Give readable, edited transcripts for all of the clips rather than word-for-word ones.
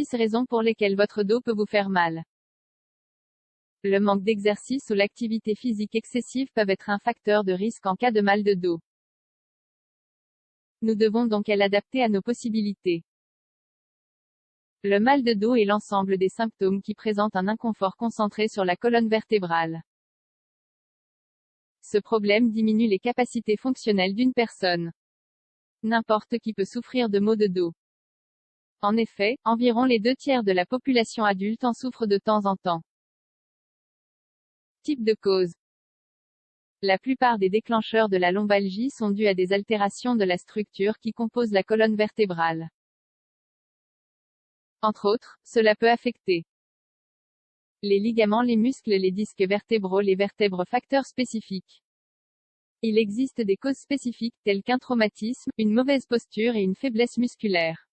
6 raisons pour lesquelles votre dos peut vous faire mal. Le manque d'exercice ou l'activité physique excessive peuvent être un facteur de risque en cas de mal de dos. Nous devons donc l'adapter à nos possibilités. Le mal de dos est l'ensemble des symptômes qui présentent un inconfort concentré sur la colonne vertébrale. Ce problème diminue les capacités fonctionnelles d'une personne. N'importe qui peut souffrir de maux de dos. En effet, environ les 2/3 de la population adulte en souffrent de temps en temps. Type de cause. La plupart des déclencheurs de la lombalgie sont dus à des altérations de la structure qui compose la colonne vertébrale. Entre autres, cela peut affecter les ligaments, les muscles, les disques vertébraux, les vertèbres. Facteurs spécifiques. Il existe des causes spécifiques, telles qu'un traumatisme, une mauvaise posture et une faiblesse musculaire.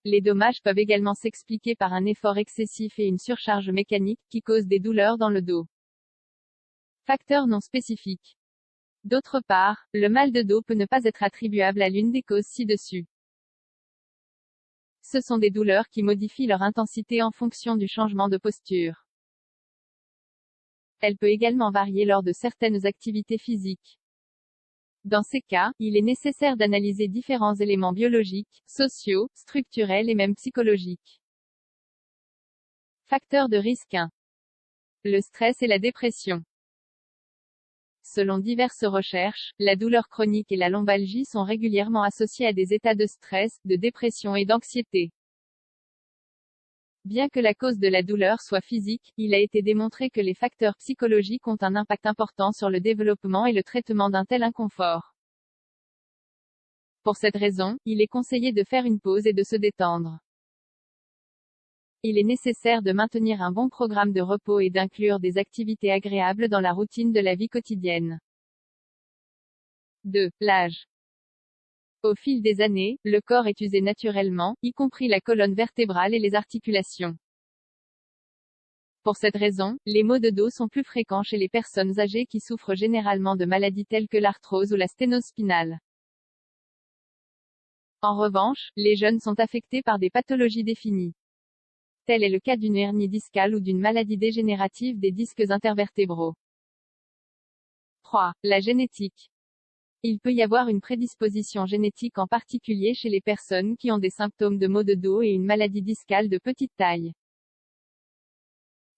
Les dommages peuvent également s'expliquer par un effort excessif et une surcharge mécanique, qui causent des douleurs dans le dos. Facteurs non spécifiques. D'autre part, le mal de dos peut ne pas être attribuable à l'une des causes ci-dessus. Ce sont des douleurs qui modifient leur intensité en fonction du changement de posture. Elle peut également varier lors de certaines activités physiques. Dans ces cas, il est nécessaire d'analyser différents éléments biologiques, sociaux, structurels et même psychologiques. Facteurs de risque 1. Le stress et la dépression. Selon diverses recherches, la douleur chronique et la lombalgie sont régulièrement associées à des états de stress, de dépression et d'anxiété. Bien que la cause de la douleur soit physique, il a été démontré que les facteurs psychologiques ont un impact important sur le développement et le traitement d'un tel inconfort. Pour cette raison, il est conseillé de faire une pause et de se détendre. Il est nécessaire de maintenir un bon programme de repos et d'inclure des activités agréables dans la routine de la vie quotidienne. 2. L'âge. Au fil des années, le corps est usé naturellement, y compris la colonne vertébrale et les articulations. Pour cette raison, les maux de dos sont plus fréquents chez les personnes âgées qui souffrent généralement de maladies telles que l'arthrose ou la sténose spinale. En revanche, les jeunes sont affectés par des pathologies définies. Tel est le cas d'une hernie discale ou d'une maladie dégénérative des disques intervertébraux. 3. La génétique. Il peut y avoir une prédisposition génétique en particulier chez les personnes qui ont des symptômes de maux de dos et une maladie discale de petite taille.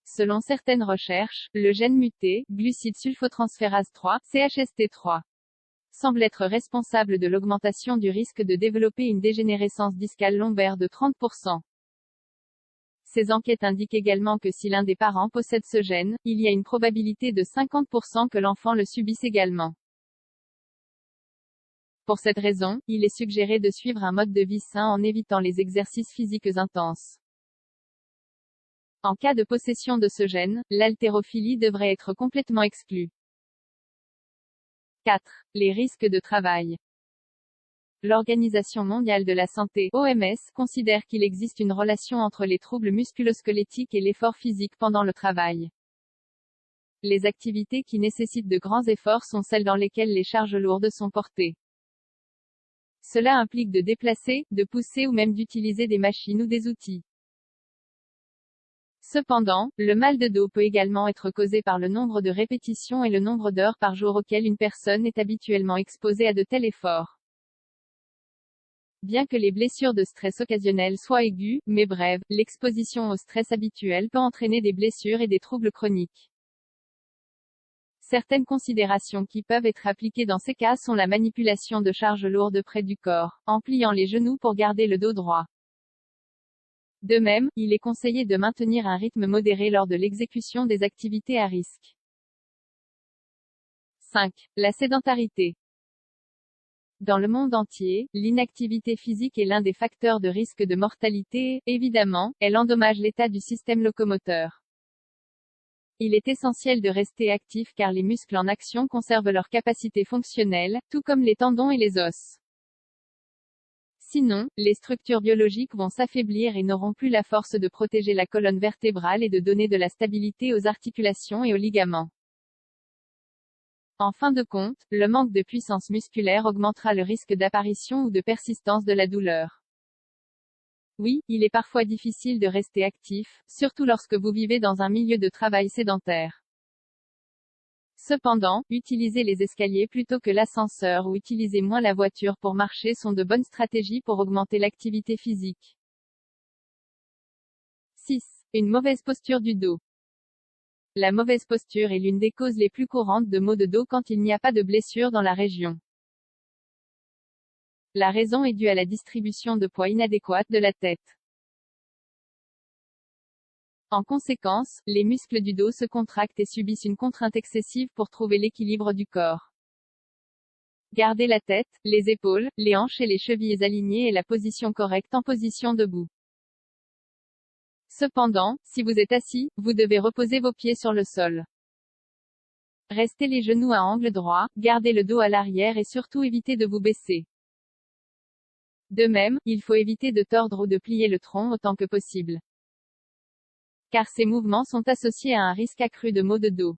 Selon certaines recherches, le gène muté, glucide sulfotransférase 3, CHST3, semble être responsable de l'augmentation du risque de développer une dégénérescence discale lombaire de 30%. Ces enquêtes indiquent également que si l'un des parents possède ce gène, il y a une probabilité de 50% que l'enfant le subisse également. Pour cette raison, il est suggéré de suivre un mode de vie sain en évitant les exercices physiques intenses. En cas de possession de ce gène, l'haltérophilie devrait être complètement exclue. 4. Les risques de travail. L'Organisation mondiale de la santé, OMS, considère qu'il existe une relation entre les troubles musculo-squelettiques et l'effort physique pendant le travail. Les activités qui nécessitent de grands efforts sont celles dans lesquelles les charges lourdes sont portées. Cela implique de déplacer, de pousser ou même d'utiliser des machines ou des outils. Cependant, le mal de dos peut également être causé par le nombre de répétitions et le nombre d'heures par jour auxquelles une personne est habituellement exposée à de tels efforts. Bien que les blessures de stress occasionnelles soient aiguës, mais brèves, l'exposition au stress habituel peut entraîner des blessures et des troubles chroniques. Certaines considérations qui peuvent être appliquées dans ces cas sont la manipulation de charges lourdes près du corps, en pliant les genoux pour garder le dos droit. De même, il est conseillé de maintenir un rythme modéré lors de l'exécution des activités à risque. 5. La sédentarité. Dans le monde entier, l'inactivité physique est l'un des facteurs de risque de mortalité et, évidemment, elle endommage l'état du système locomoteur. Il est essentiel de rester actif car les muscles en action conservent leur capacité fonctionnelle, tout comme les tendons et les os. Sinon, les structures biologiques vont s'affaiblir et n'auront plus la force de protéger la colonne vertébrale et de donner de la stabilité aux articulations et aux ligaments. En fin de compte, le manque de puissance musculaire augmentera le risque d'apparition ou de persistance de la douleur. Oui, il est parfois difficile de rester actif, surtout lorsque vous vivez dans un milieu de travail sédentaire. Cependant, utiliser les escaliers plutôt que l'ascenseur ou utiliser moins la voiture pour marcher sont de bonnes stratégies pour augmenter l'activité physique. 6. Une mauvaise posture du dos. La mauvaise posture est l'une des causes les plus courantes de maux de dos quand il n'y a pas de blessure dans la région. La raison est due à la distribution de poids inadéquate de la tête. En conséquence, les muscles du dos se contractent et subissent une contrainte excessive pour trouver l'équilibre du corps. Gardez la tête, les épaules, les hanches et les chevilles alignées et la position correcte en position debout. Cependant, si vous êtes assis, vous devez reposer vos pieds sur le sol. Restez les genoux à angle droit, gardez le dos à l'arrière et surtout évitez de vous baisser. De même, il faut éviter de tordre ou de plier le tronc autant que possible, car ces mouvements sont associés à un risque accru de maux de dos.